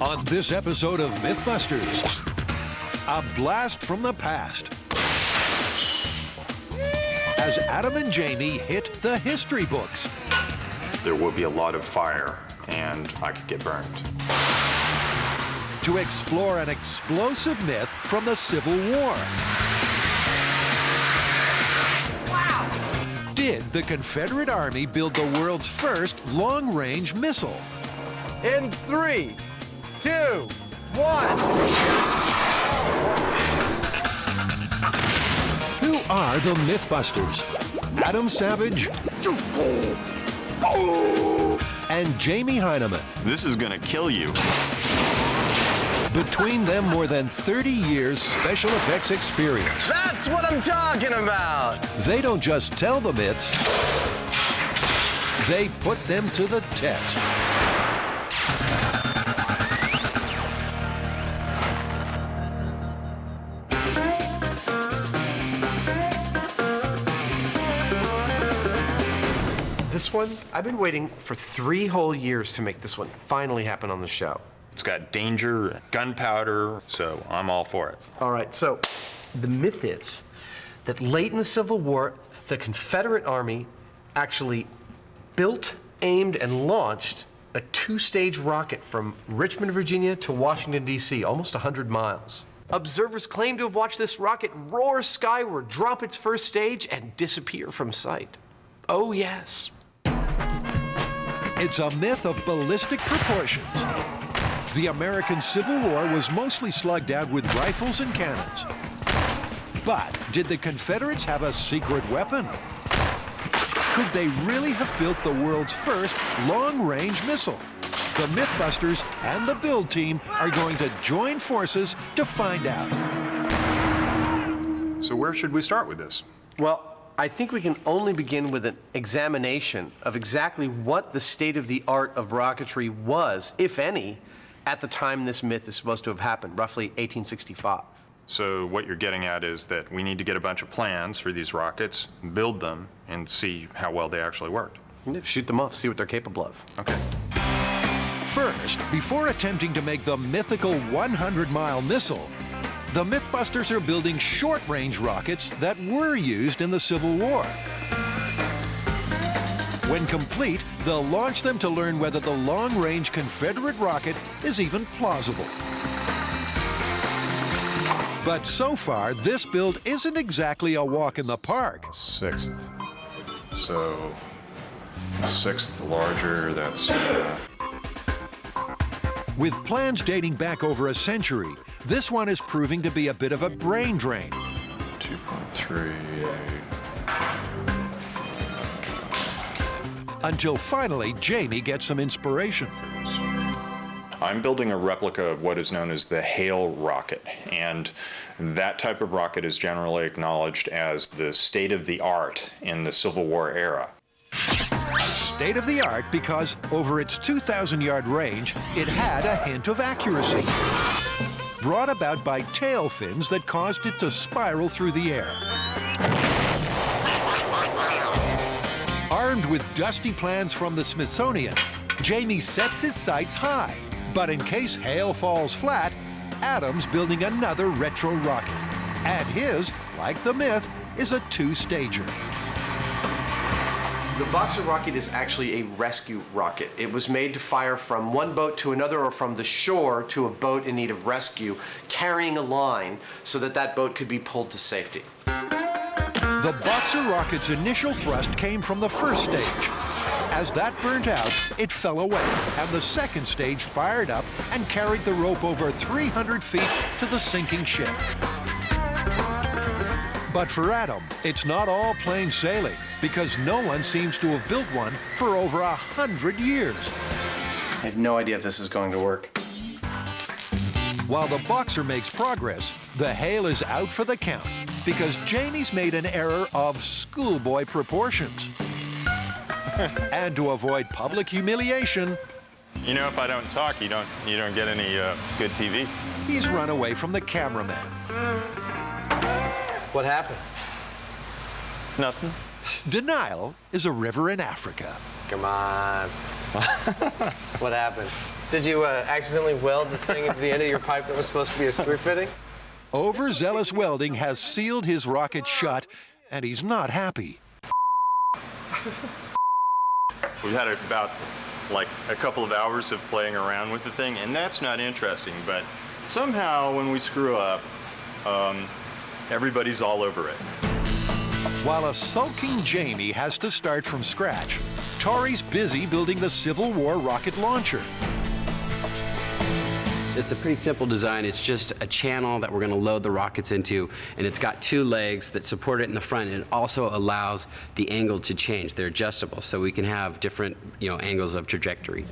On this episode of Mythbusters, a blast from the past as Adam and Jamie hit the history books. There would be a lot of fire, and I could get burned. To explore an explosive myth from the Civil War. Wow! Did the Confederate Army build the world's first long-range missile? In 3, 2, 1. Who are the Mythbusters? Adam Savage and Jamie Heineman. This is gonna kill you. Between them, more than 30 years special effects experience. That's what I'm talking about. They don't just tell the myths, they put them to the test. This one, I've been waiting for 3 whole years to make this one finally happen on the show. It's got danger, gunpowder, so I'm all for it. All right, so the myth is that late in the Civil War, the Confederate Army actually built, aimed, and launched a 2-stage rocket from Richmond, Virginia to Washington, D.C., almost 100 miles. Observers claim to have watched this rocket roar skyward, drop its first stage, and disappear from sight. Oh, yes. It's a myth of ballistic proportions. The American Civil War was mostly slugged out with rifles and cannons. But did the Confederates have a secret weapon? Could they really have built the world's first long-range missile? The Mythbusters and the build team are going to join forces to find out. So where should we start with this? Well, I think we can only begin with an examination of exactly what the state of the art of rocketry was, if any, at the time this myth is supposed to have happened, roughly 1865. So what you're getting at is that we need to get a bunch of plans for these rockets, build them, and see how well they actually worked. Shoot them off, see what they're capable of. Okay. First, before attempting to make the mythical 100-mile missile, the Mythbusters are building short-range rockets that were used in the Civil War. When complete, they'll launch them to learn whether the long-range Confederate rocket is even plausible. But so far, this build isn't exactly a walk in the park. 6th. So, 6th larger, that's... With plans dating back over a century, this one is proving to be a bit of a brain drain. 2.38. Until finally, Jamie gets some inspiration. I'm building a replica of what is known as the Hale rocket, and that type of rocket is generally acknowledged as the state-of-the-art in the Civil War era. State of the art because over its 2,000-yard range, it had a hint of accuracy, brought about by tail fins that caused it to spiral through the air. Armed with dusty plans from the Smithsonian, Jamie sets his sights high. But in case Hale falls flat, Adam's building another retro rocket. And his, like the myth, is a 2-stager. The Boxer rocket is actually a rescue rocket. It was made to fire from one boat to another or from the shore to a boat in need of rescue, carrying a line so that that boat could be pulled to safety. The Boxer rocket's initial thrust came from the first stage. As that burnt out, it fell away, and the second stage fired up and carried the rope over 300 feet to the sinking ship. But for Adam, it's not all plain sailing, because no one seems to have built one for over 100 years. I have no idea if this is going to work. While the Boxer makes progress, the Hale is out for the count, because Jamie's made an error of schoolboy proportions. And to avoid public humiliation, You know, if I don't talk, you don't get any good TV. he's run away from the cameraman. What happened? Nothing. Denial is a river in Africa. Come on. What happened? Did you accidentally weld the thing into the end of your pipe that was supposed to be a screw fitting? Overzealous welding has sealed his rocket shut, and he's not happy. We had about like a couple of hours of playing around with the thing, and that's not interesting, but somehow when we screw up, everybody's all over it. While a sulking Jamie has to start from scratch, Tori's busy building the Civil War rocket launcher. It's a pretty simple design. It's just a channel that we're going to load the rockets into, and it's got two legs that support it in the front, and it also allows the angle to change. They're adjustable, so we can have different, angles of trajectory.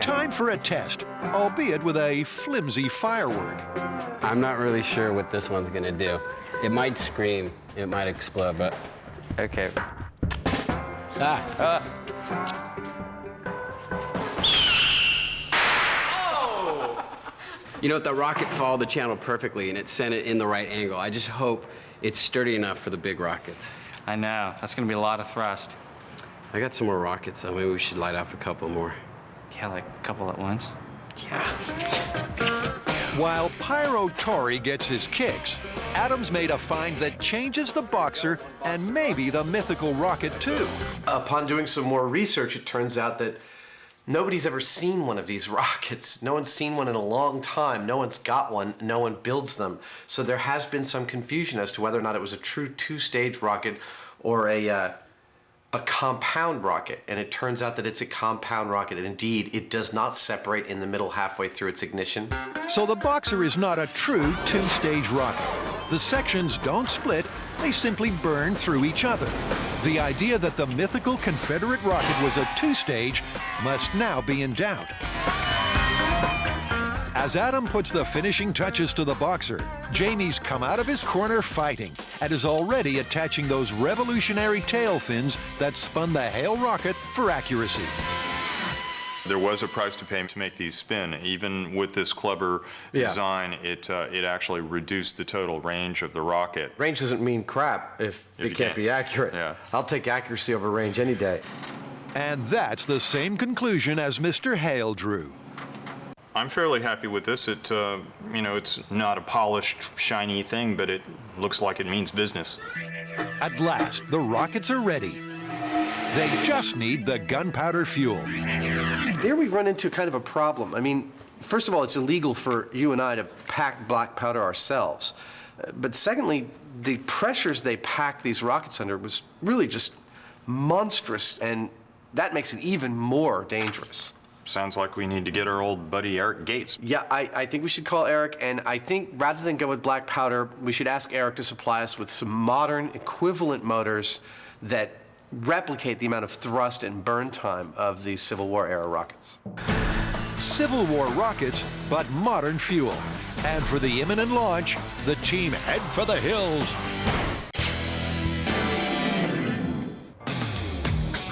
Time for a test, albeit with a flimsy firework. I'm not really sure what this one's going to do. It might scream, it might explode, but okay. You know what, the rocket followed the channel perfectly, and it sent it in the right angle. I just hope it's sturdy enough for the big rockets. I know, that's gonna be a lot of thrust. I got some more rockets, so maybe we should light off a couple more. Yeah, like a couple at once. Yeah. While Pyro Tori gets his kicks, Adam's made a find that changes the Boxer and maybe the mythical rocket too. Upon doing some more research, it turns out that nobody's ever seen one of these rockets. No one's seen one in a long time. No one's got one. No one builds them. So there has been some confusion as to whether or not it was a true two-stage rocket or a compound rocket. And it turns out that it's a compound rocket. And indeed, it does not separate in the middle halfway through its ignition. So the Boxer is not a true two-stage rocket. The sections don't split, they simply burn through each other. The idea that the mythical Confederate rocket was a two-stage must now be in doubt. As Adam puts the finishing touches to the Boxer, Jamie's come out of his corner fighting and is already attaching those revolutionary tail fins that spun the Hale rocket for accuracy. There was a price to pay to make these spin. Even with this clever design, it actually reduced the total range of the rocket. Range doesn't mean crap if it can't be accurate. Yeah. I'll take accuracy over range any day. And that's the same conclusion as Mr. Hale drew. I'm fairly happy with this. It's not a polished, shiny thing, but it looks like it means business. At last, the rockets are ready. They just need the gunpowder fuel. There we run into kind of a problem. I mean, first of all, it's illegal for you and I to pack black powder ourselves. But secondly, the pressures they packed these rockets under was really just monstrous, and that makes it even more dangerous. Sounds like we need to get our old buddy Eric Gates. Yeah, I think we should call Eric, and I think rather than go with black powder, we should ask Eric to supply us with some modern equivalent motors that replicate the amount of thrust and burn time of these Civil War era rockets. Civil War rockets, but modern fuel. And for the imminent launch, the team head for the hills.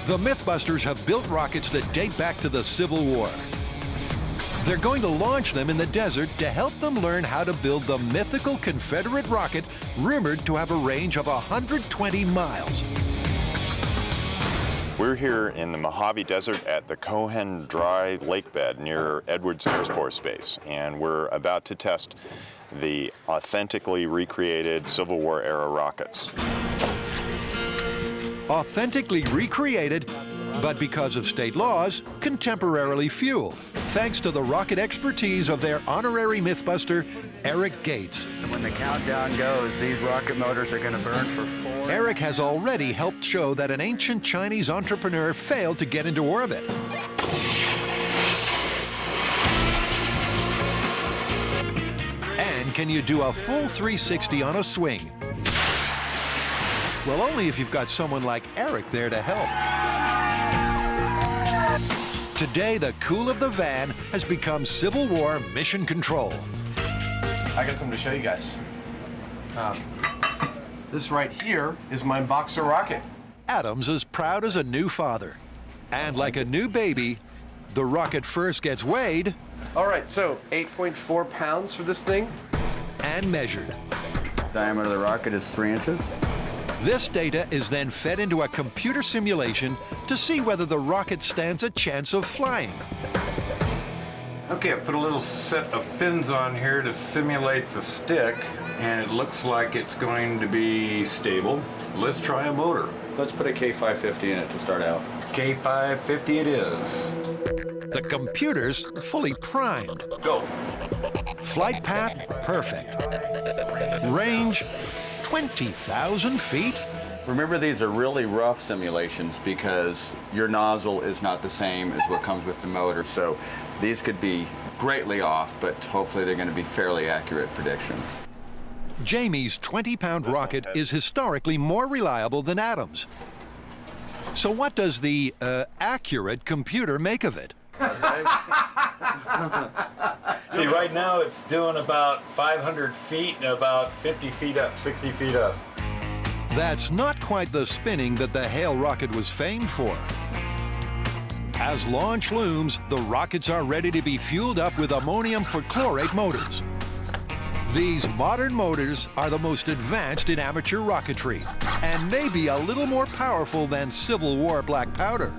The Mythbusters have built rockets that date back to the Civil War. They're going to launch them in the desert to help them learn how to build the mythical Confederate rocket, rumored to have a range of 120 miles. We're here in the Mojave Desert at the Cohen Dry Lake Bed near Edwards Air Force Base, and we're about to test the authentically recreated Civil War era rockets. Authentically recreated, but because of state laws, contemporarily fueled, thanks to the rocket expertise of their honorary Mythbuster, Eric Gates. When the countdown goes, these rocket motors are going to burn for 4. Eric has already helped show that an ancient Chinese entrepreneur failed to get into orbit. And can you do a full 360 on a swing? Well, only if you've got someone like Eric there to help. Today, the cool of the van has become Civil War mission control. I got something to show you guys. This right here is my Boxer rocket. Adam's as proud as a new father. And like a new baby, the rocket first gets weighed. All right, so 8.4 pounds for this thing. And measured. Diameter of the rocket is 3 inches. This data is then fed into a computer simulation to see whether the rocket stands a chance of flying. Okay, I've put a little set of fins on here to simulate the stick, and it looks like it's going to be stable. Let's try a motor. Let's put a K550 in it to start out. K550 it is. The computer's fully primed. Go. Flight path, perfect. Range, 20,000 feet. Remember, these are really rough simulations because your nozzle is not the same as what comes with the motor. So these could be greatly off, but hopefully they're going to be fairly accurate predictions. Jamie's 20-pound rocket is historically more reliable than Adam's. So what does the accurate computer make of it? See, right now it's doing about 500 feet and about 50 feet up, 60 feet up. That's not quite the spinning that the Hale rocket was famed for. As launch looms, the rockets are ready to be fueled up with ammonium perchlorate motors. These modern motors are the most advanced in amateur rocketry and may be a little more powerful than Civil War black powder.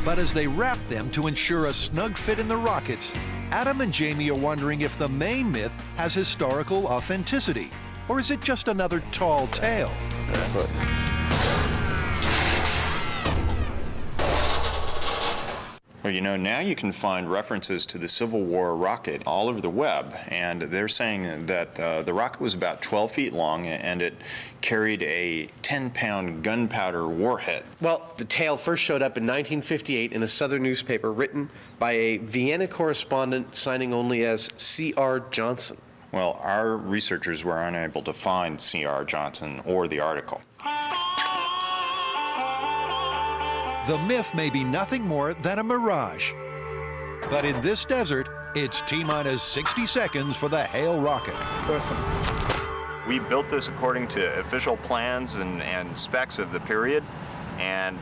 But as they wrap them to ensure a snug fit in the rockets, Adam and Jamie are wondering if the main myth has historical authenticity, or is it just another tall tale? Well, you know, now you can find references to the Civil War rocket all over the web, and they're saying that the rocket was about 12 feet long and it carried a 10-pound gunpowder warhead. Well, the tale first showed up in 1958 in a Southern newspaper written by a Vienna correspondent signing only as C.R. Johnson. Well, our researchers were unable to find C.R. Johnson or the article. The myth may be nothing more than a mirage. But in this desert, it's T-minus 60 seconds for the Hale rocket. We built this according to official plans and specs of the period, and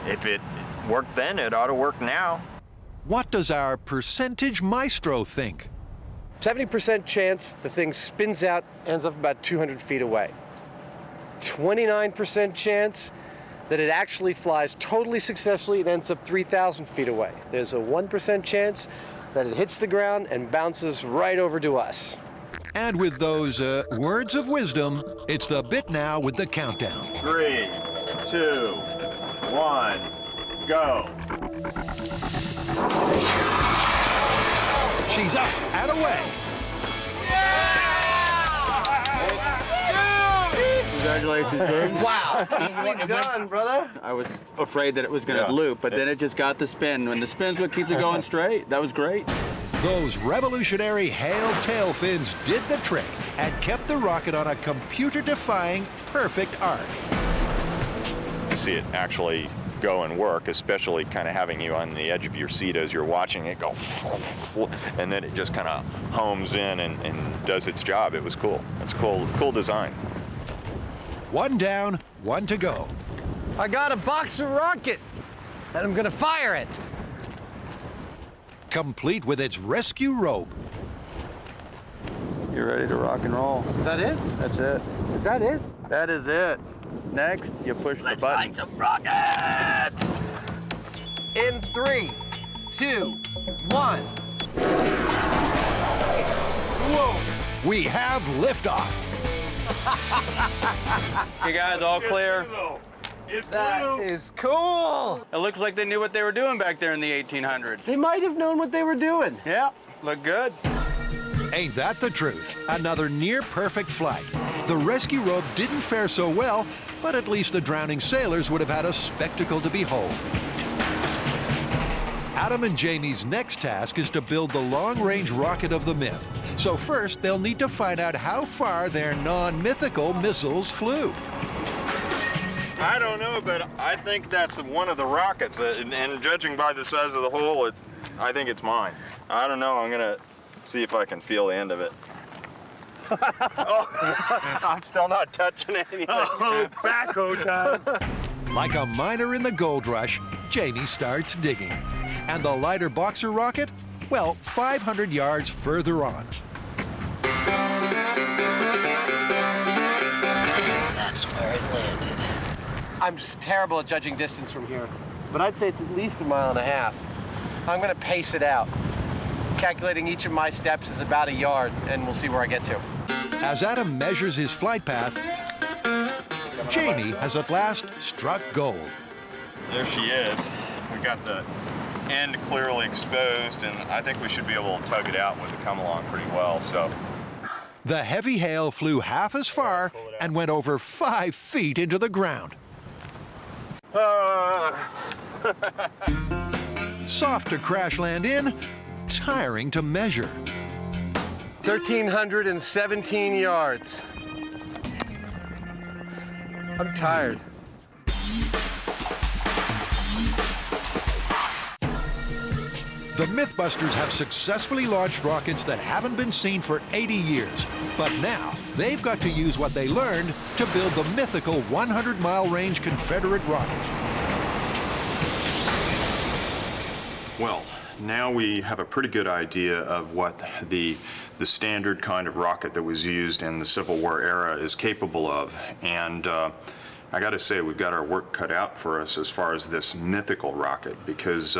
if it worked then, it ought to work now. What does our percentage maestro think? 70% chance the thing spins out, ends up about 200 feet away. 29% chance that it actually flies totally successfully and ends up 3,000 feet away. There's a 1% chance that it hits the ground and bounces right over to us. And with those words of wisdom, it's the bit now with the countdown. 3, 2, 1, go. She's up and away. Congratulations, Jordan. Wow, easily done, brother. I was afraid that it was going to loop, but then it just got the spin. When the spin's what keeps it going straight. That was great. Those revolutionary Hale tail fins did the trick and kept the rocket on a computer-defying perfect arc. To see it actually go and work, especially kind of having you on the edge of your seat as you're watching it go, and then it just kind of homes in and does its job. It was cool. It's cool design. One down, one to go. I got a boxer rocket, and I'm gonna fire it. Complete with its rescue rope. You're ready to rock and roll. Is that it? That's it. Is that it? That is it. Next, you push the button. Some rockets! In 3, 2, 1. Whoa! We have liftoff. You guys all clear? That is cool! It looks like they knew what they were doing back there in the 1800s. They might have known what they were doing. Yeah, look good. Ain't that the truth? Another near-perfect flight. The rescue rope didn't fare so well, but at least the drowning sailors would have had a spectacle to behold. Adam and Jamie's next task is to build the long-range rocket of the myth. So first, they'll need to find out how far their non-mythical missiles flew. I don't know, but I think that's one of the rockets, and judging by the size of the hole, I think it's mine. I don't know. I'm gonna see if I can feel the end of it. Oh, I'm still not touching anything. Oh, backhoe time. Like a miner in the gold rush, Jamie starts digging. And the lighter boxer rocket? Well, 500 yards further on. That's where it landed. I'm just terrible at judging distance from here, but I'd say it's at least 1.5 miles. I'm gonna pace it out. Calculating each of my steps is about a yard, and we'll see where I get to. As Adam measures his flight path, Jamie has at last struck gold. There she is. We got the end clearly exposed, and I think we should be able to tug it out with it come along pretty well. So The heavy hail flew half as far and went over 5 feet into the ground. Soft to crash land in, tiring to measure. 1,317 yards. I'm tired. The Mythbusters have successfully launched rockets that haven't been seen for 80 years. But now, they've got to use what they learned to build the mythical 100-mile range Confederate rocket. well, now we have a pretty good idea of what the standard kind of rocket that was used in the Civil War era is capable of. And I got to say, we've got our work cut out for us as far as this mythical rocket, because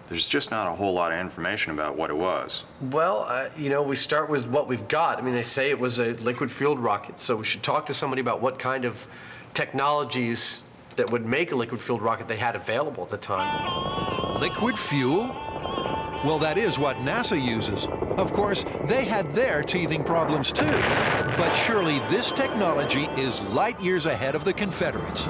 there's just not a whole lot of information about what it was. Well, you know, we start with what we've got. I mean, they say it was a liquid-fueled rocket, so we should talk to somebody about what kind of technologies that would make a liquid-fueled rocket they had available at the time. Liquid fuel? Well, that is what NASA uses. Of course, they had their teething problems too. But surely this technology is light years ahead of the Confederates.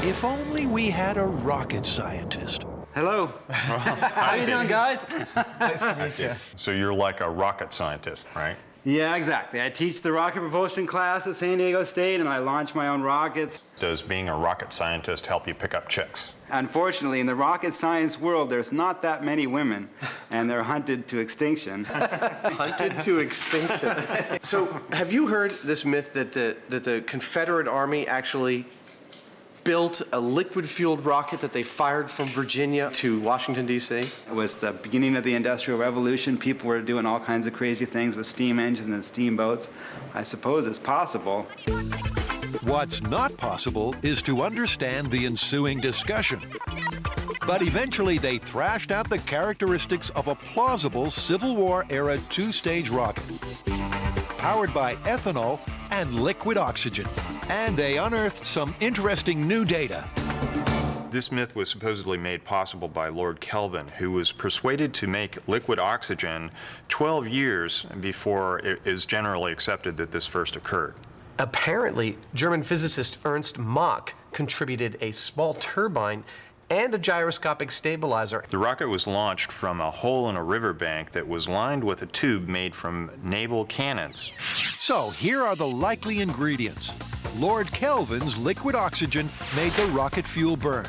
If only we had a rocket scientist. Hello. How you doing, guys? Nice to meet you. So you're like a rocket scientist, right? Yeah, exactly. I teach the rocket propulsion class at San Diego State, and I launch my own rockets. Does being a rocket scientist help you pick up chicks? Unfortunately, in the rocket science world, there's not that many women, and they're hunted to extinction. Hunted to extinction. So, have you heard this myth that the Confederate Army actually built a liquid-fueled rocket that they fired from Virginia to Washington, D.C.? It was the beginning of the Industrial Revolution. People were doing all kinds of crazy things with steam engines and steamboats. I suppose it's possible. What's not possible is to understand the ensuing discussion. But eventually they thrashed out the characteristics of a plausible Civil War-era two-stage rocket, powered by ethanol and liquid oxygen. And they unearthed some interesting new data. This myth was supposedly made possible by Lord Kelvin, who was persuaded to make liquid oxygen 12 years before it is generally accepted that this first occurred. Apparently, German physicist Ernst Mach contributed a small turbine and a gyroscopic stabilizer. The rocket was launched from a hole in a riverbank that was lined with a tube made from naval cannons. So here are the likely ingredients. Lord Kelvin's liquid oxygen made the rocket fuel burn.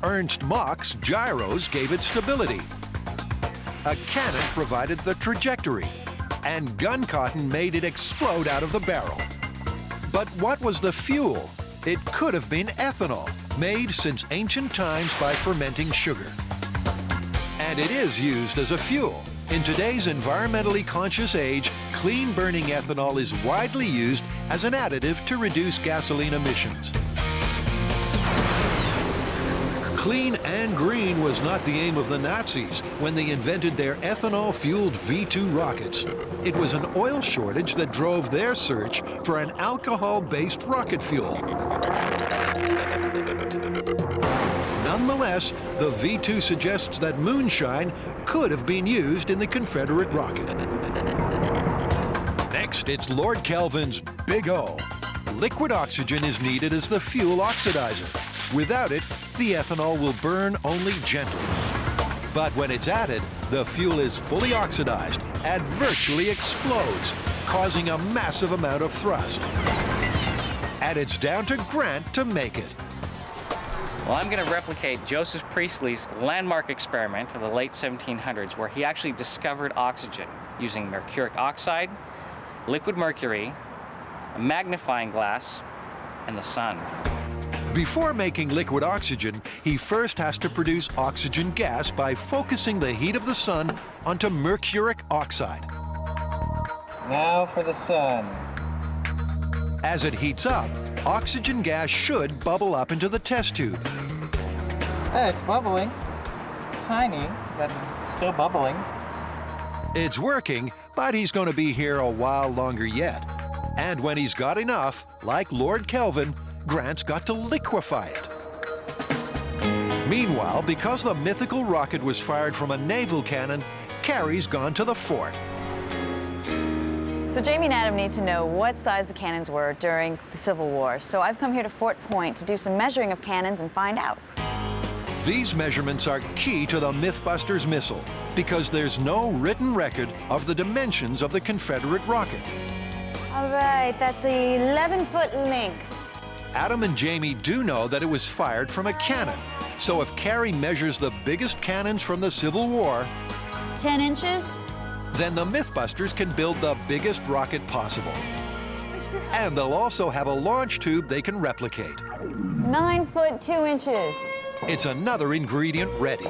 Ernst Mach's gyros gave it stability. A cannon provided the trajectory. And gun cotton made it explode out of the barrel. But what was the fuel? It could have been ethanol, made since ancient times by fermenting sugar. And it is used as a fuel. In today's environmentally conscious age, clean-burning ethanol is widely used as an additive to reduce gasoline emissions. Clean and green was not the aim of the Nazis when they invented their ethanol-fueled V-2 rockets. It was an oil shortage that drove their search for an alcohol-based rocket fuel. Nonetheless, the V-2 suggests that moonshine could have been used in the Confederate rocket. Next, it's Lord Kelvin's Big O. Liquid oxygen is needed as the fuel oxidizer. Without it, the ethanol will burn only gently. But when it's added, the fuel is fully oxidized and virtually explodes, causing a massive amount of thrust. And it's down to Grant to make it. Well, I'm going to replicate Joseph Priestley's landmark experiment of the late 1700s, where he actually discovered oxygen using mercuric oxide, liquid mercury, a magnifying glass, and the sun. Before making liquid oxygen, he first has to produce oxygen gas by focusing the heat of the sun onto mercuric oxide. Now for the sun. As it heats up, oxygen gas should bubble up into the test tube. Hey, it's bubbling. tiny, but still bubbling. It's working, but he's going to be here a while longer yet. And when he's got enough, like Lord Kelvin, Grant's got to liquefy it. Meanwhile, because the mythical rocket was fired from a naval cannon, Carrie's gone to the fort. So Jamie and Adam need to know what size the cannons were during the Civil War. So I've come here to Fort Point to do some measuring of cannons and find out. These measurements are key to the Mythbusters missile because there's no written record of the dimensions of the Confederate rocket. All right, that's 11-foot length. Adam and Jamie do know that it was fired from a cannon. So if Carrie measures the biggest cannons from the Civil War, 10 inches? then the Mythbusters can build the biggest rocket possible. And they'll also have a launch tube they can replicate. 9 foot 2 inches. It's another ingredient ready.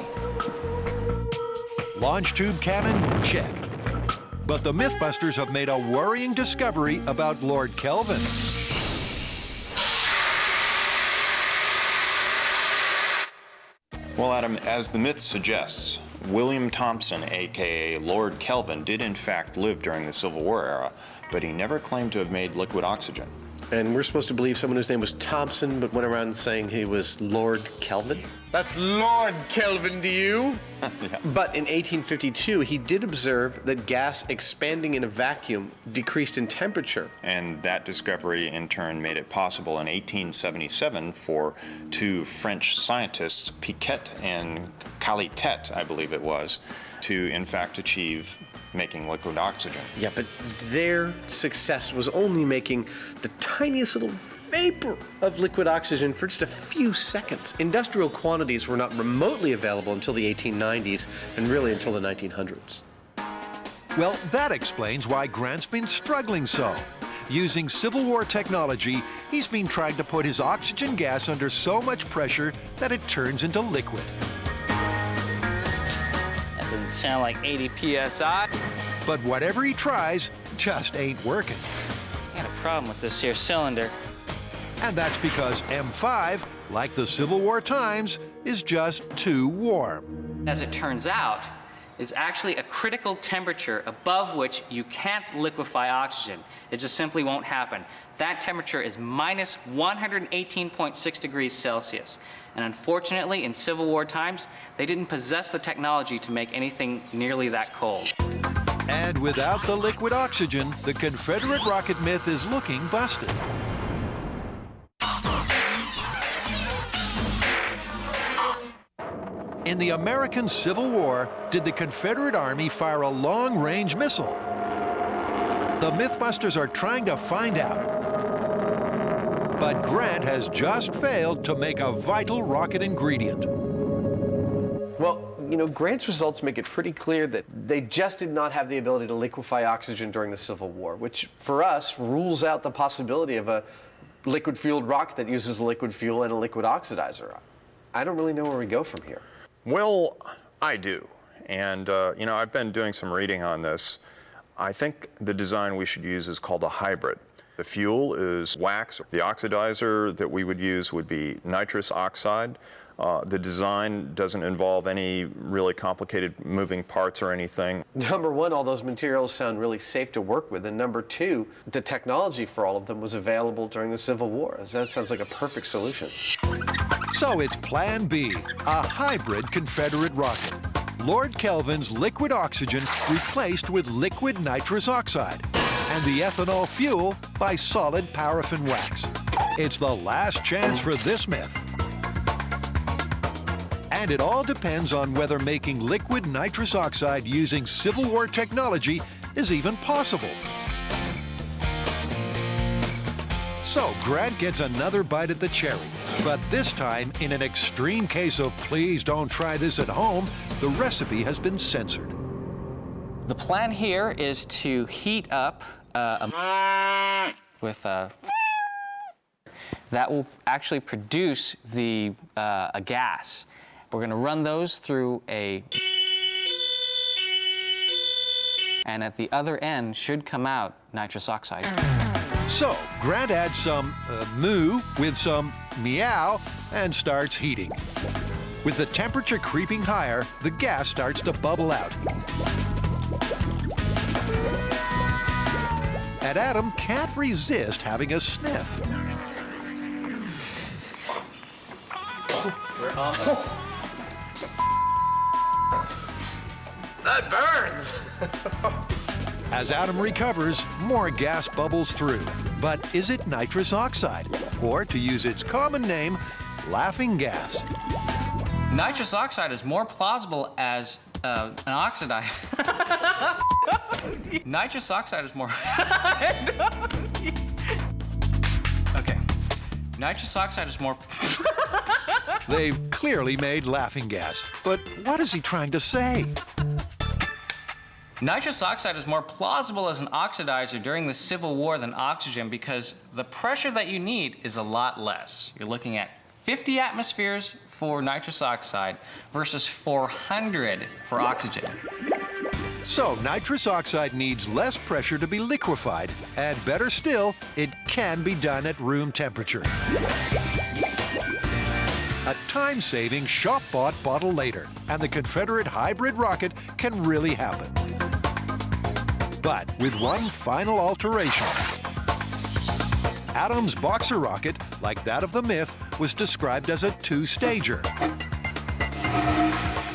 Launch tube cannon, check. But the Mythbusters have made a worrying discovery about Lord Kelvin. Well, Adam, as the myth suggests, William Thompson, aka Lord Kelvin, did in fact live during the Civil War era, but he never claimed to have made liquid oxygen. And we're supposed to believe someone whose name was Thompson but went around saying he was Lord Kelvin? That's Lord Kelvin to you? Yeah. But in 1852, he did observe that gas expanding in a vacuum decreased in temperature. And that discovery in turn made it possible in 1877 for two French scientists, Piquet and Calitet, I believe it was, to in fact achieve making liquid oxygen. Yeah, but their success was only making the tiniest little vapor of liquid oxygen for just a few seconds. Industrial quantities were not remotely available until the 1890s and really until the 1900s. Well, that explains why Grant's been struggling so. Using Civil War technology, he's been trying to put his oxygen gas under so much pressure that it turns into liquid. That doesn't sound like 80 psi. But whatever he tries, just ain't working. I got a problem with this here cylinder. And that's because M5, like the Civil War times, is just too warm. As it turns out, is actually a critical temperature above which you can't liquefy oxygen. It just simply won't happen. That temperature is minus 118.6 degrees Celsius. And unfortunately, in Civil War times, they didn't possess the technology to make anything nearly that cold. And without the liquid oxygen, the Confederate rocket myth is looking busted. In the American Civil War, did the Confederate Army fire a long-range missile? The Mythbusters are trying to find out. But Grant has just failed to make a vital rocket ingredient. Well, you know, Grant's results make it pretty clear that they just did not have the ability to liquefy oxygen during the Civil War, which for us rules out the possibility of a liquid-fueled rocket that uses liquid fuel and a liquid oxidizer. I don't really know where we go from here. Well, I do. And, you know, I've been doing some reading on this. I think the design we should use is called a hybrid. The fuel is wax. The oxidizer that we would use would be nitrous oxide. The design doesn't involve any really complicated moving parts or anything. Number one, all those materials sound really safe to work with. And number two, the technology for all of them was available during the Civil War. That sounds like a perfect solution. So it's Plan B, a hybrid Confederate rocket. Lord Kelvin's liquid oxygen replaced with liquid nitrous oxide, and the ethanol fuel by solid paraffin wax. It's the last chance for this myth. And it all depends on whether making liquid nitrous oxide using Civil War technology is even possible. So Grant gets another bite at the cherry, but this time, in an extreme case of please don't try this at home, the recipe has been censored. The plan here is to heat up with that will actually produce a gas. We're going to run those through and at the other end should come out nitrous oxide. So Grant adds some moo with some meow and starts heating. With the temperature creeping higher, the gas starts to bubble out. And Adam can't resist having a sniff. That burns! As Adam recovers, more gas bubbles through. But is it nitrous oxide? Or, to use its common name, laughing gas? Nitrous oxide is more plausible as an oxidizer. Nitrous oxide is more... Okay. Nitrous oxide is more... They've clearly made laughing gas. But what is he trying to say? Nitrous oxide is more plausible as an oxidizer during the Civil War than oxygen because the pressure that you need is a lot less. You're looking at 50 atmospheres for nitrous oxide versus 400 for oxygen. So nitrous oxide needs less pressure to be liquefied, and better still, it can be done at room temperature. A time-saving, shop-bought bottle later, and the Confederate hybrid rocket can really happen. But with one final alteration. Adam's Boxer rocket, like that of the Myth, was described as a two-stager.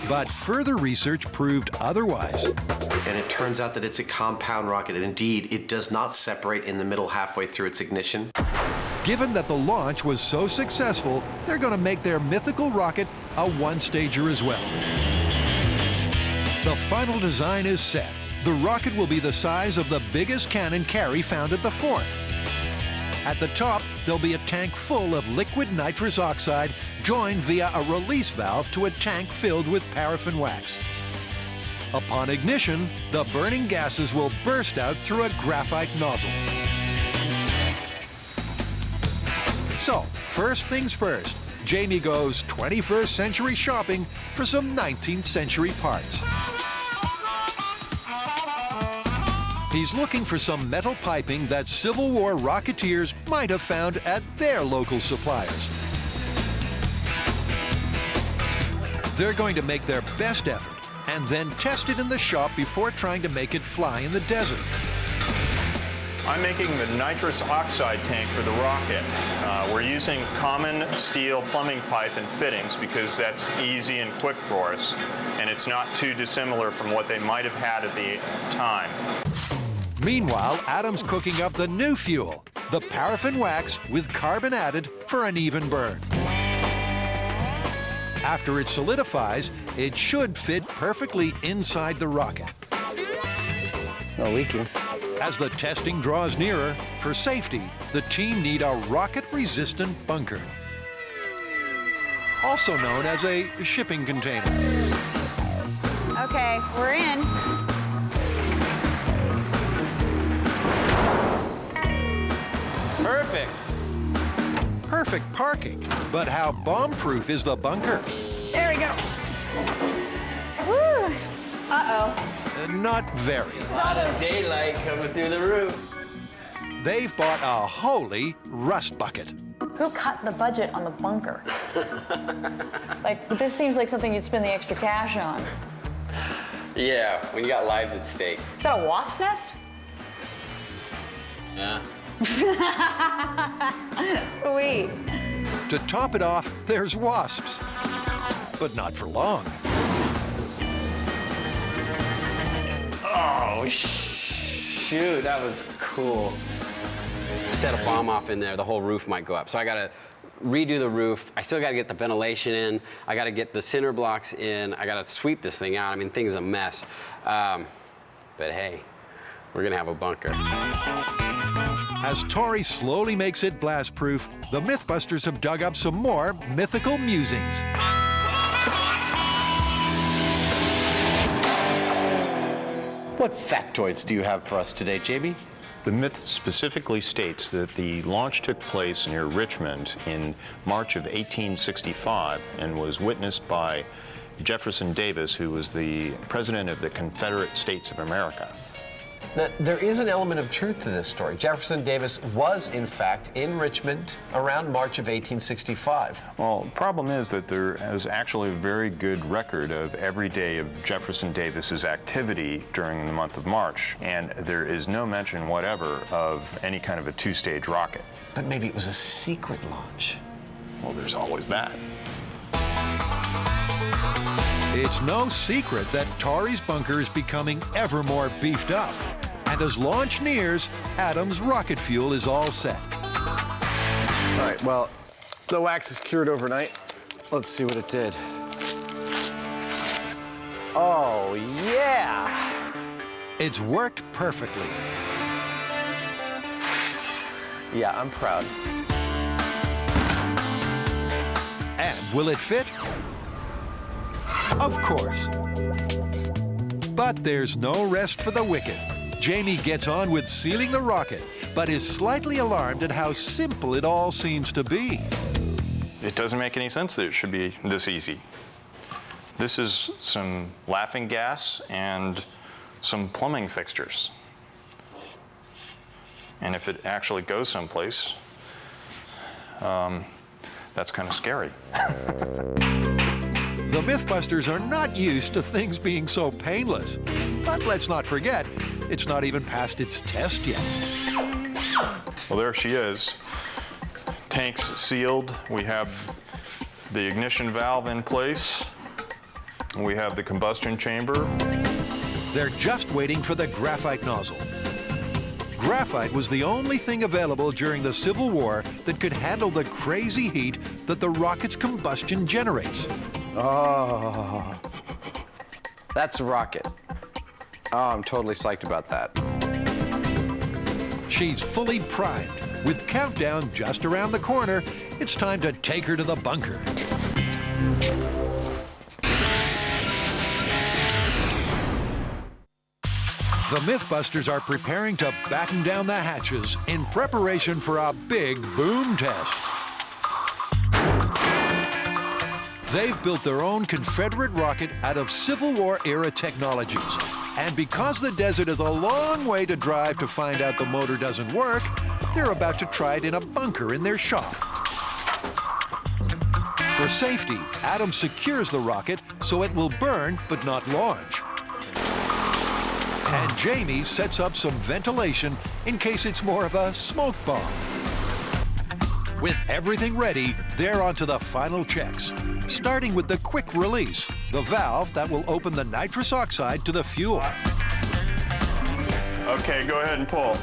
But further research proved otherwise. And it turns out that it's a compound rocket, and indeed, it does not separate in the middle halfway through its ignition. Given that the launch was so successful, they're going to make their mythical rocket a one-stager as well. The final design is set. The rocket will be the size of the biggest cannon carry found at the fort. At the top, there'll be a tank full of liquid nitrous oxide joined via a release valve to a tank filled with paraffin wax. Upon ignition, the burning gases will burst out through a graphite nozzle. So, first things first, Jamie goes 21st century shopping for some 19th century parts. He's looking for some metal piping that Civil War rocketeers might have found at their local suppliers. They're going to make their best effort and then test it in the shop before trying to make it fly in the desert. I'm making the nitrous oxide tank for the rocket. We're using common steel plumbing pipe and fittings because that's easy and quick for us, and it's not too dissimilar from what they might have had at the time. Meanwhile, Adam's cooking up the new fuel, the paraffin wax with carbon added for an even burn. After it solidifies, it should fit perfectly inside the rocket. No leaking. As the testing draws nearer, for safety, the team need a rocket-resistant bunker, also known as a shipping container. Okay, we're in. Perfect. Perfect parking, but how bomb-proof is the bunker? There we go. Woo! Uh-oh. Not very. A lot of daylight coming through the roof. They've bought a holy rust bucket. Who cut the budget on the bunker? Like, this seems like something you'd spend the extra cash on. Yeah, when you got lives at stake. Is that a wasp nest? Yeah. Sweet. To top it off, there's wasps. But not for long. Oh, shoot, that was cool. Set a bomb off in there, the whole roof might go up. So I gotta redo the roof. I still gotta get the ventilation in. I gotta get the cinder blocks in. I gotta sweep this thing out. I mean, thing's a mess. But hey, we're gonna have a bunker. As Tori slowly makes it blast-proof, the Mythbusters have dug up some more mythical musings. What factoids do you have for us today, Jamie? The myth specifically states that the launch took place near Richmond in March of 1865 and was witnessed by Jefferson Davis, who was the president of the Confederate States of America. Now, there is an element of truth to this story. Jefferson Davis was, in fact, in Richmond around March of 1865. Well, the problem is that there is actually a very good record of every day of Jefferson Davis's activity during the month of March, and there is no mention whatever of any kind of a two-stage rocket. But maybe it was a secret launch. Well, there's always that. It's no secret that Torrey's bunker is becoming ever more beefed up. And as launch nears, Adam's rocket fuel is all set. All right, well, the wax is cured overnight. Let's see what it did. Oh, yeah! It's worked perfectly. Yeah, I'm proud. And will it fit? Of course. But there's no rest for the wicked. Jamie gets on with sealing the rocket, but is slightly alarmed at how simple it all seems to be. It doesn't make any sense that it should be this easy. This is some laughing gas and some plumbing fixtures. And if it actually goes someplace, that's kind of scary. The Mythbusters are not used to things being so painless. But let's not forget, it's not even past its test yet. Well, there she is. Tank's sealed. We have the ignition valve in place. We have the combustion chamber. They're just waiting for the graphite nozzle. Graphite was the only thing available during the Civil War that could handle the crazy heat that the rocket's combustion generates. Oh, that's a rocket. Oh, I'm totally psyched about that. She's fully primed. With countdown just around the corner, it's time to take her to the bunker. The Mythbusters are preparing to batten down the hatches in preparation for a big boom test. They've built their own Confederate rocket out of Civil War era technologies. And because the desert is a long way to drive to find out the motor doesn't work, they're about to try it in a bunker in their shop. For safety, Adam secures the rocket so it will burn but not launch. And Jamie sets up some ventilation in case it's more of a smoke bomb. With everything ready, they're on to the final checks, starting with the quick release, the valve that will open the nitrous oxide to the fuel. Okay, go ahead and pull.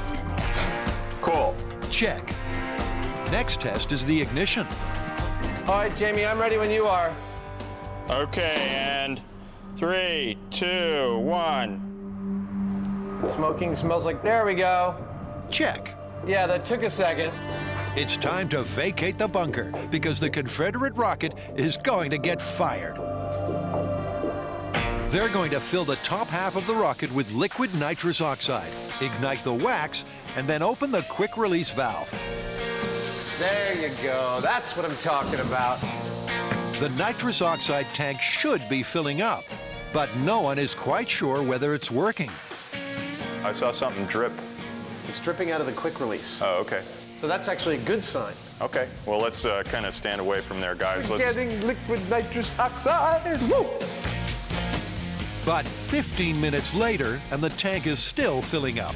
Cool. Check. Next test is the ignition. All right, Jamie, I'm ready when you are. Okay, and 3, 2, 1. Smoking smells like, there we go. Check. Yeah, that took a second. It's time to vacate the bunker because the Confederate rocket is going to get fired. They're going to fill the top half of the rocket with liquid nitrous oxide, ignite the wax, and then open the quick release valve. There you go. That's what I'm talking about. The nitrous oxide tank should be filling up, but no one is quite sure whether it's working. I saw something drip. It's dripping out of the quick release. Oh, okay. So that's actually a good sign. Okay, well, let's kind of stand away from there, guys. We're Let's... getting liquid nitrous oxide. Woo! But 15 minutes later, and the tank is still filling up.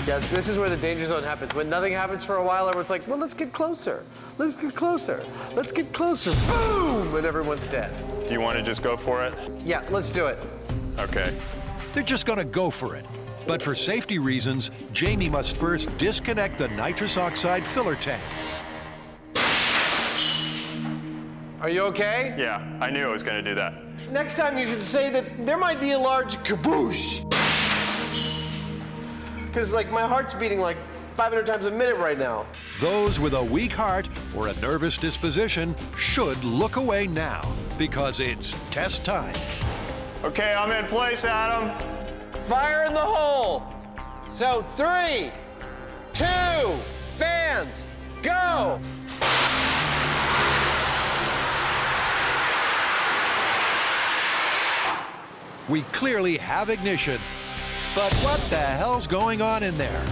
Yeah, this is where the danger zone happens. When nothing happens for a while, everyone's like, well, let's get closer. Let's get closer. Let's get closer. Boom! And everyone's dead. Do you want to just go for it? Yeah, let's do it. Okay. They're just going to go for it. But for safety reasons, Jamie must first disconnect the nitrous oxide filler tank. Are you okay? Yeah, I knew I was going to do that. Next time you should say that there might be a large kaboosh. Because, like, my heart's beating like 500 times a minute right now. Those with a weak heart or a nervous disposition should look away now, because it's test time. Okay, I'm in place, Adam. Fire in the hole. So 3, 2, fans, go. We clearly have ignition, But what the hell's going on in there?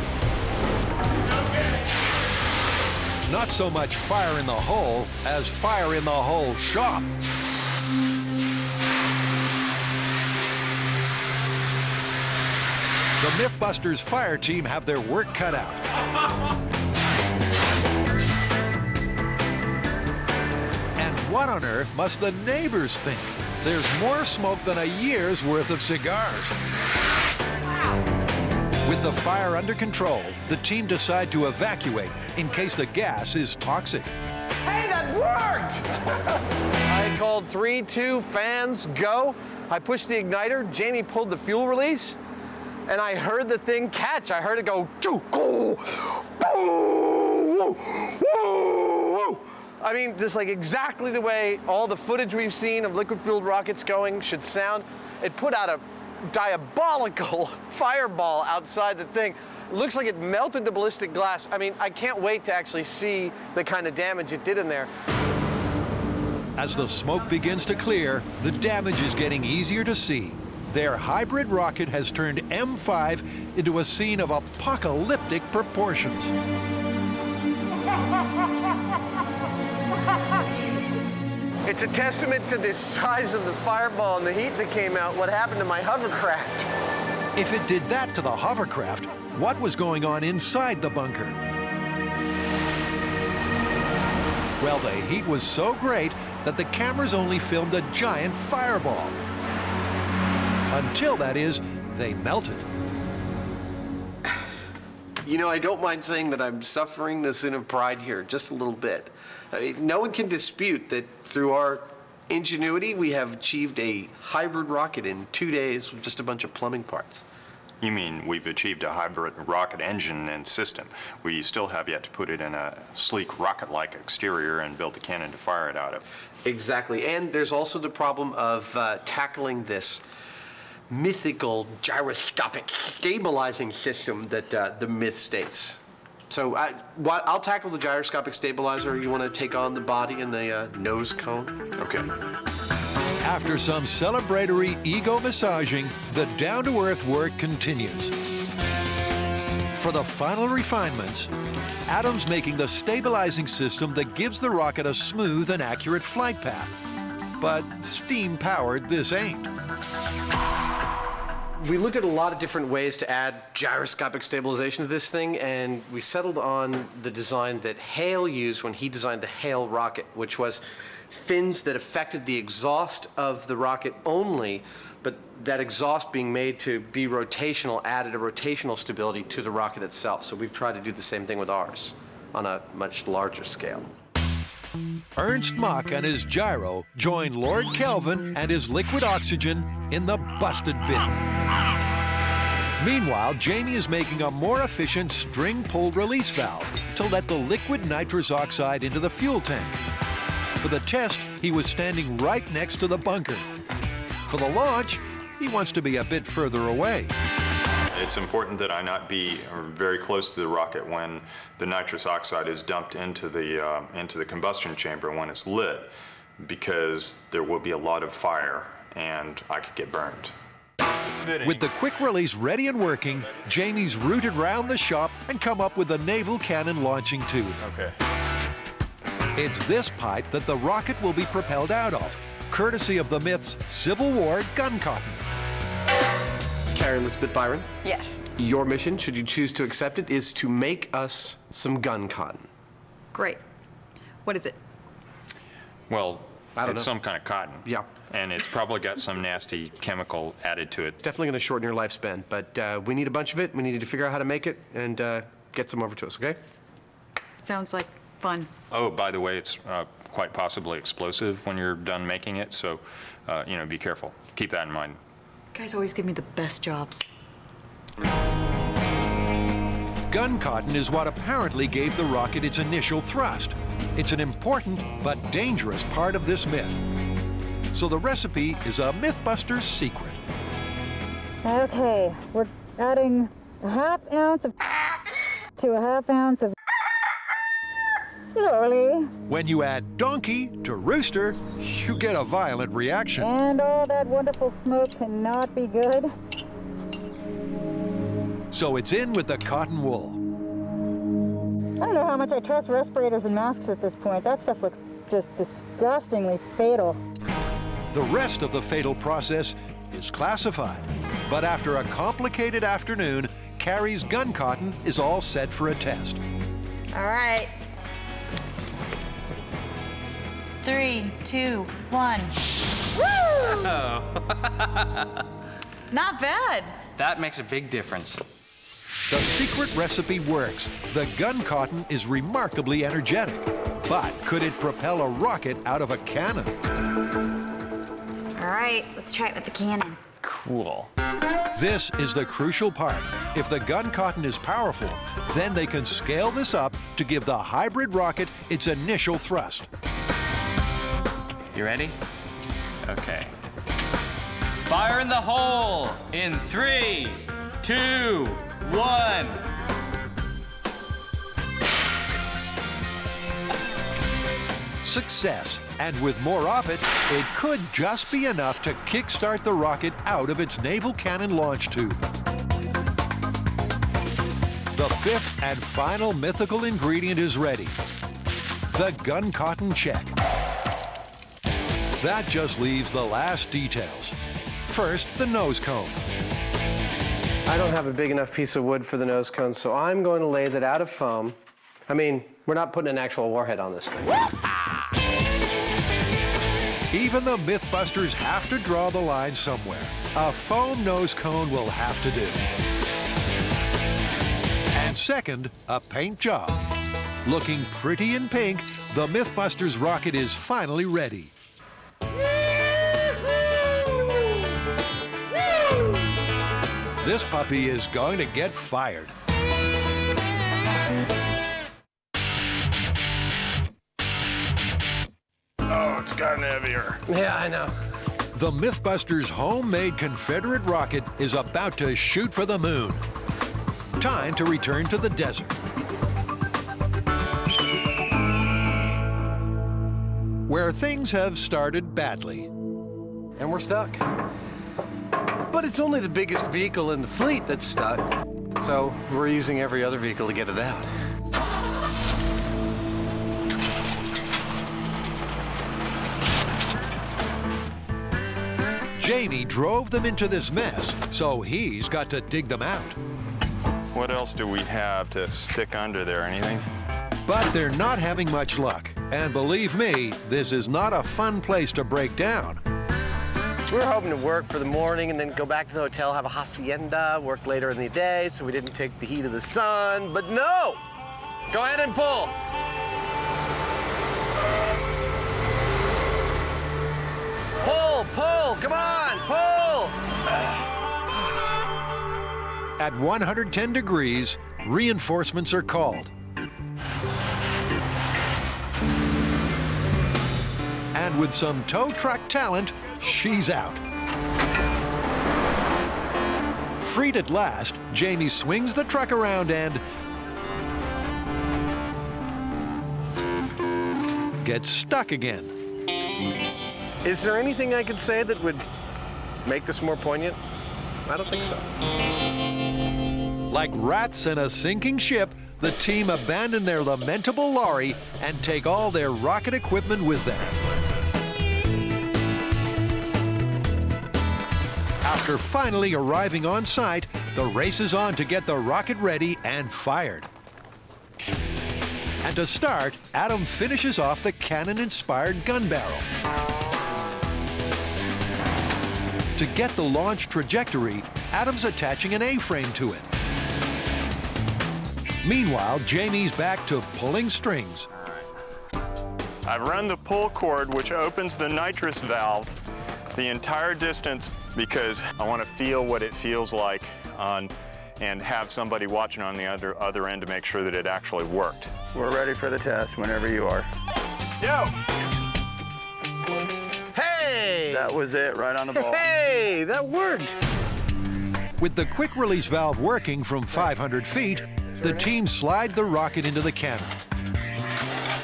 Not so much fire in the hole as fire in the whole shop. The Mythbusters fire team have their work cut out. And what on earth must the neighbors think? There's more smoke than a year's worth of cigars. With the fire under control, the team decide to evacuate in case the gas is toxic. Hey, that worked! I called 3, 2, fans, go. I pushed the igniter, Jamie pulled the fuel release, and I heard the thing catch. I heard it go, choo, go, boo, woo. I mean, just like exactly the way all the footage we've seen of liquid-fueled rockets going should sound. It put out a diabolical fireball outside the thing. It looks like it melted the ballistic glass. I mean, I can't wait to actually see the kind of damage it did in there. As the smoke begins to clear, the damage is getting easier to see. Their hybrid rocket has turned M5 into a scene of apocalyptic proportions. It's a testament to the size of the fireball and the heat that came out, what happened to my hovercraft. If it did that to the hovercraft, what was going on inside the bunker? Well, the heat was so great that the cameras only filmed a giant fireball. Until, that is, they melted. You know, I don't mind saying that I'm suffering the sin of pride here just a little bit. I mean, no one can dispute that through our ingenuity, we have achieved a hybrid rocket in 2 days with just a bunch of plumbing parts. You mean we've achieved a hybrid rocket engine and system. We still have yet to put it in a sleek rocket-like exterior and build the cannon to fire it out of. Exactly, and there's also the problem of tackling this mythical gyroscopic stabilizing system that the myth states. So I'll tackle the gyroscopic stabilizer. You want to take on the body and the nose cone? Okay. After some celebratory ego massaging, the down-to-earth work continues. For the final refinements, Adam's making the stabilizing system that gives the rocket a smooth and accurate flight path. But steam-powered, this ain't. We looked at a lot of different ways to add gyroscopic stabilization to this thing, and we settled on the design that Hale used when he designed the Hale rocket, which was fins that affected the exhaust of the rocket only, but that exhaust being made to be rotational added a rotational stability to the rocket itself. So we've tried to do the same thing with ours on a much larger scale. Ernst Mach and his gyro join Lord Kelvin and his liquid oxygen in the busted bin. Meanwhile, Jamie is making a more efficient string-pulled release valve to let the liquid nitrous oxide into the fuel tank. For the test, he was standing right next to the bunker. For the launch, he wants to be a bit further away. It's important that I not be very close to the rocket when the nitrous oxide is dumped into the combustion chamber when it's lit, because there will be a lot of fire and I could get burned. With the quick release ready and working, Jamie's routed round the shop and come up with the naval cannon launching tube. Okay. It's this pipe that the rocket will be propelled out of, courtesy of the Myth's Civil War gun cotton. Karen Elizabeth Byron, Yes. your mission, should you choose to accept it, is to make us some gun cotton. Great. What is it? Well, I don't it's know. some kind of cotton. Yeah. And it's probably got some nasty chemical added to it. It's definitely going to shorten your lifespan, but we need a bunch of it. We need to figure out how to make it and get some over to us, okay? Sounds like fun. Oh, by the way, it's quite possibly explosive when you're done making it, so, be careful. Keep that in mind. You guys always give me the best jobs. Gun cotton is what apparently gave the rocket its initial thrust. It's an important but dangerous part of this myth. So the recipe is a Mythbusters secret. Okay, we're adding a half ounce of to a half ounce of slowly. When you add donkey to rooster, you get a violent reaction. And all that wonderful smoke cannot be good. So it's in with the cotton wool. I don't know how much I trust respirators and masks at this point. That stuff looks just disgustingly fatal. The rest of the fatal process is classified. But after a complicated afternoon, Carrie's gun cotton is all set for a test. All right. 3, 2, 1. Woo! Not bad. That makes a big difference. The secret recipe works. The gun cotton is remarkably energetic. But could it propel a rocket out of a cannon? All right, let's try it with the cannon. Cool. This is the crucial part. If the gun cotton is powerful, then they can scale this up to give the hybrid rocket its initial thrust. You ready? Okay. Fire in the hole in 3, 2, 1. Success. And with more of it, it could just be enough to kickstart the rocket out of its naval cannon launch tube. The fifth and final mythical ingredient is ready. The gun cotton check. That just leaves the last details. First, the nose cone. I don't have a big enough piece of wood for the nose cone, so I'm going to lay that out of foam. I mean, we're not putting an actual warhead on this thing. Even the Mythbusters have to draw the line somewhere. A foam nose cone will have to do. And second, a paint job. Looking pretty in pink, the Mythbusters rocket is finally ready. This puppy is going to get fired. Oh, it's gotten heavier. Yeah, I know. The Mythbusters' homemade Confederate rocket is about to shoot for the moon. Time to return to the desert. Where things have started badly. And we're stuck. But it's only the biggest vehicle in the fleet that's stuck. So we're using every other vehicle to get it out. Jamie drove them into this mess, so he's got to dig them out. What else do we have to stick under there? Anything? But they're not having much luck. And believe me, this is not a fun place to break down. We were hoping to work for the morning and then go back to the hotel, have a hacienda, work later in the day so we didn't take the heat of the sun. But no! Go ahead and pull. Pull! Come on! Pull! At 110 degrees, reinforcements are called. And with some tow truck talent, she's out. Freed at last, Jamie swings the truck around and gets stuck again. Is there anything I could say that would make this more poignant? I don't think so. Like rats in a sinking ship, the team abandon their lamentable lorry and take all their rocket equipment with them. After finally arriving on site, the race is on to get the rocket ready and fired. And to start, Adam finishes off the cannon-inspired gun barrel. To get the launch trajectory, Adam's attaching an A-frame to it. Meanwhile, Jamie's back to pulling strings. I've run the pull cord, which opens the nitrous valve the entire distance because I want to feel what it feels like and have somebody watching on the other end to make sure that it actually worked. We're ready for the test whenever you are. Yo! Hey! That was it, right on the ball. Hey, that worked! With the quick release valve working from 500 feet, the team slide the rocket into the cannon.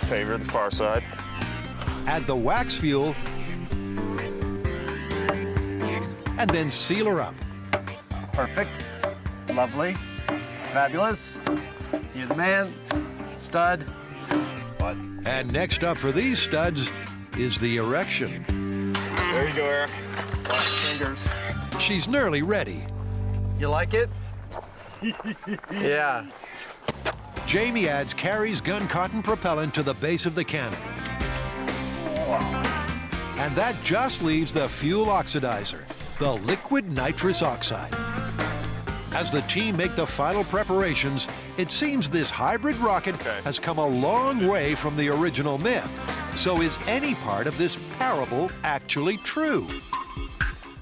Favor the far side. Add the wax fuel, and then seal her up. Perfect. Lovely. Fabulous. You're the man. Stud. What? And next up for these studs is the erection. There you go, Eric. Watch your fingers. She's nearly ready. You like it? Yeah. Jamie adds Carrie's gun cotton propellant to the base of the cannon. And that just leaves the fuel oxidizer, the liquid nitrous oxide. As the team make the final preparations, it seems this hybrid rocket has come a long way from the original myth. So is any part of this parable actually true?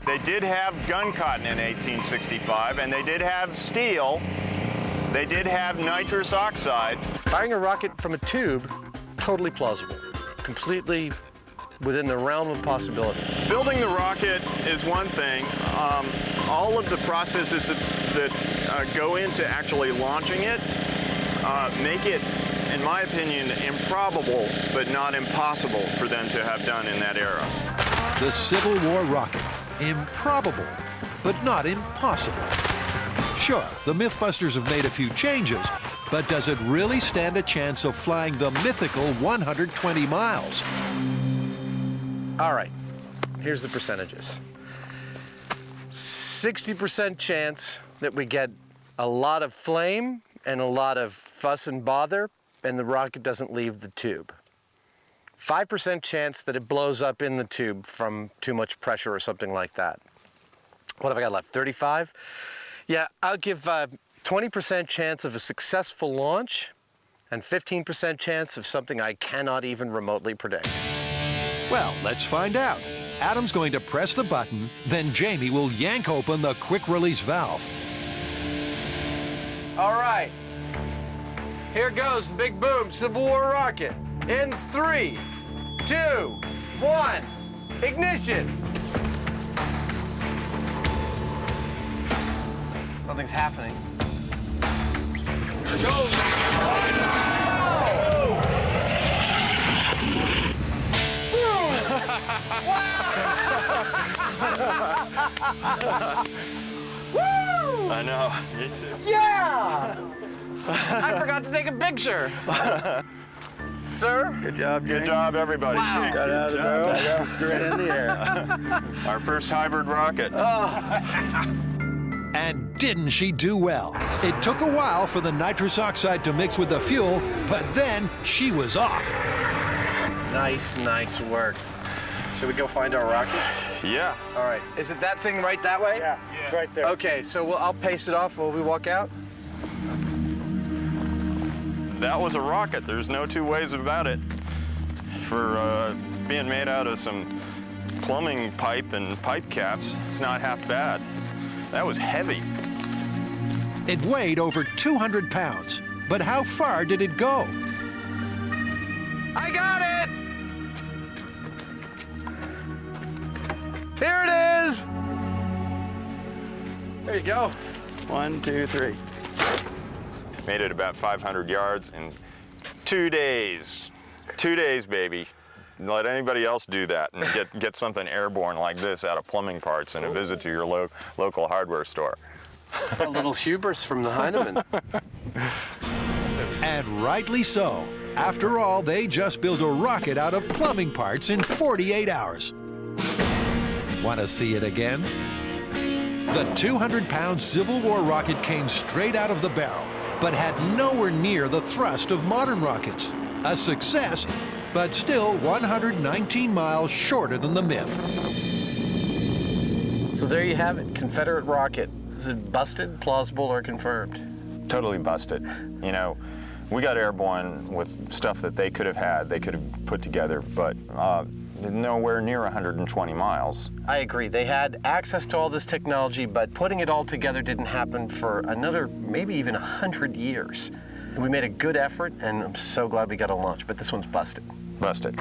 They did have gun cotton in 1865, and they did have steel. They did have nitrous oxide. Firing a rocket from a tube, totally plausible. Completely within the realm of possibility. Building the rocket is one thing. All of the processes that go into actually launching it make it, in my opinion, improbable, but not impossible for them to have done in that era. The Civil War rocket. Improbable, but not impossible. Sure, the Mythbusters have made a few changes, but does it really stand a chance of flying the mythical 120 miles? All right, here's the percentages. 60% chance that we get a lot of flame and a lot of fuss and bother, and the rocket doesn't leave the tube. 5% chance that it blows up in the tube from too much pressure or something like that. What have I got left, 35? Yeah, I'll give 20% chance of a successful launch and 15% chance of something I cannot even remotely predict. Well, let's find out. Adam's going to press the button, then Jamie will yank open the quick-release valve. All right, here goes the big boom Civil War rocket. In 3, 2, 1, ignition. Something's happening. Here it goes. Woo! I know, me too. Yeah! I forgot to take a picture. Sir? Good job, Jimmy. Good job, everybody. Wow. Got out of the boat. Right in the air. Our first hybrid rocket. And didn't she do well? It took a while for the nitrous oxide to mix with the fuel, but then she was off. Nice work. Should we go find our rocket? Yeah. All right. Is it that thing right that way? Yeah, it's right there. Okay, so I'll pace it off while we walk out. That was a rocket. There's no two ways about it. For being made out of some plumbing pipe and pipe caps, it's not half bad. That was heavy. It weighed over 200 pounds. But how far did it go? I got it! Here it is! There you go. 1, 2, 3. Made it about 500 yards in 2 days. 2 days, baby. Let anybody else do that and get something airborne like this out of plumbing parts and a visit to your local hardware store. A little hubris from the Heinemann. And rightly so. After all, they just built a rocket out of plumbing parts in 48 hours. Want to see it again? The 200-pound Civil War rocket came straight out of the barrel, but had nowhere near the thrust of modern rockets. A success, but still 119 miles shorter than the myth. So there you have it, Confederate rocket. Is it busted, plausible, or confirmed? Totally busted. You know, we got airborne with stuff that they could have had, they could have put together, but nowhere near 120 miles. I agree. They had access to all this technology, but putting it all together didn't happen for another, maybe even 100 years. And we made a good effort, and I'm so glad we got a launch, but this one's busted. Busted.